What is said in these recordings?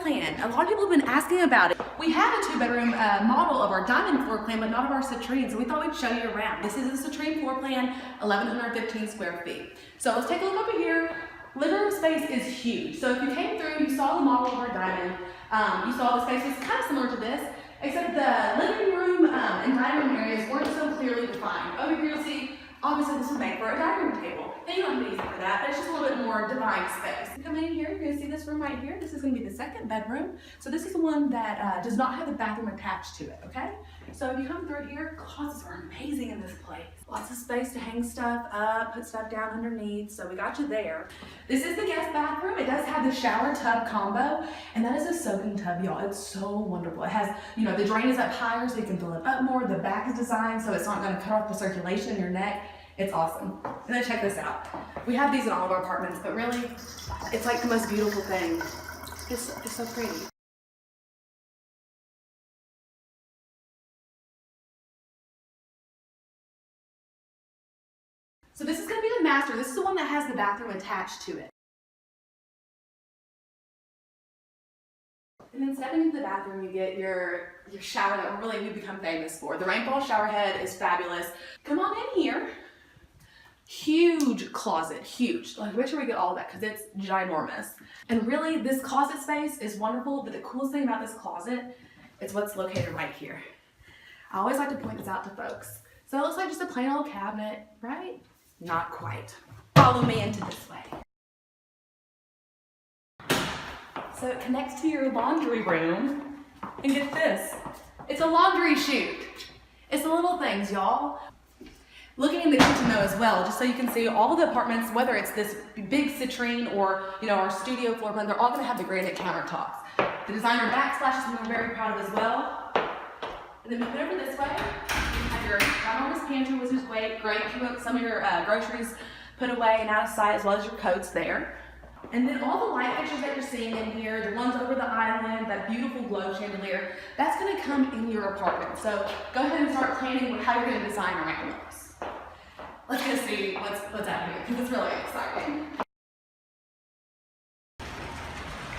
plan. A lot of people have been asking about it. We have a 2-bedroom model of our diamond floor plan, but not of our Citrine, so we thought we'd show you around. This is the Citrine floor plan, 1,115 square feet. So let's take a look over here. Living room space is huge. So if you came through, you saw the model of our diamond, you saw the space was kind of similar to this, except the living room and dining room areas weren't so clearly defined. Over here you'll see, obviously this was made for a dining room table. And you don't have to use it for that, but it's just a little bit more defined space. Come in here, you're gonna see this room right here. This is gonna be the 2nd bedroom. So this is the one that does not have the bathroom attached to it, okay? So if you come through here, closets are amazing in this place. Lots of space to hang stuff up, put stuff down underneath, so we got you there. This is the guest bathroom. It does have the shower tub combo, and that is a soaking tub, y'all. It's so wonderful. It has, you know, the drain is up higher so you can fill it up more. The back is designed so it's not gonna cut off the circulation in your neck. It's awesome. And then check this out. We have these in all of our apartments, but really, it's like the most beautiful thing. It's so pretty. So this is gonna be the master. This is the one that has the bathroom attached to it. And then stepping into the bathroom, you get your shower that really we've become famous for. The rainfall shower head is fabulous. Come on in here. Huge closet, huge. Like, make sure we get all of that because it's ginormous. And really, this closet space is wonderful, but the coolest thing about this closet is what's located right here. I always like to point this out to folks. So it looks like just a plain old cabinet, right? Not quite. Follow me into this way. So it connects to your laundry room, and get this, it's a laundry chute. It's the little things, y'all. Looking in the kitchen though as well, just so you can see all of the apartments, whether it's this big Citrine or, you know, our studio floor plan, they're all gonna have the granite countertops. The designer backsplash is something we're very proud of as well. And then move it over this way. You have your ginormous pantry, which is great. You have some of your groceries put away and out of sight, as well as your coats there. And then all the light fixtures that you're seeing in here, the ones over the island, that beautiful glow chandelier, that's gonna come in your apartment. So go ahead and start planning how you're gonna design around those. Let's go see what's out here, because it's really exciting.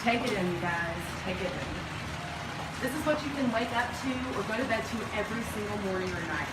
Take it in, you guys, take it in. This is what you can wake up to or go to bed to every single morning or night.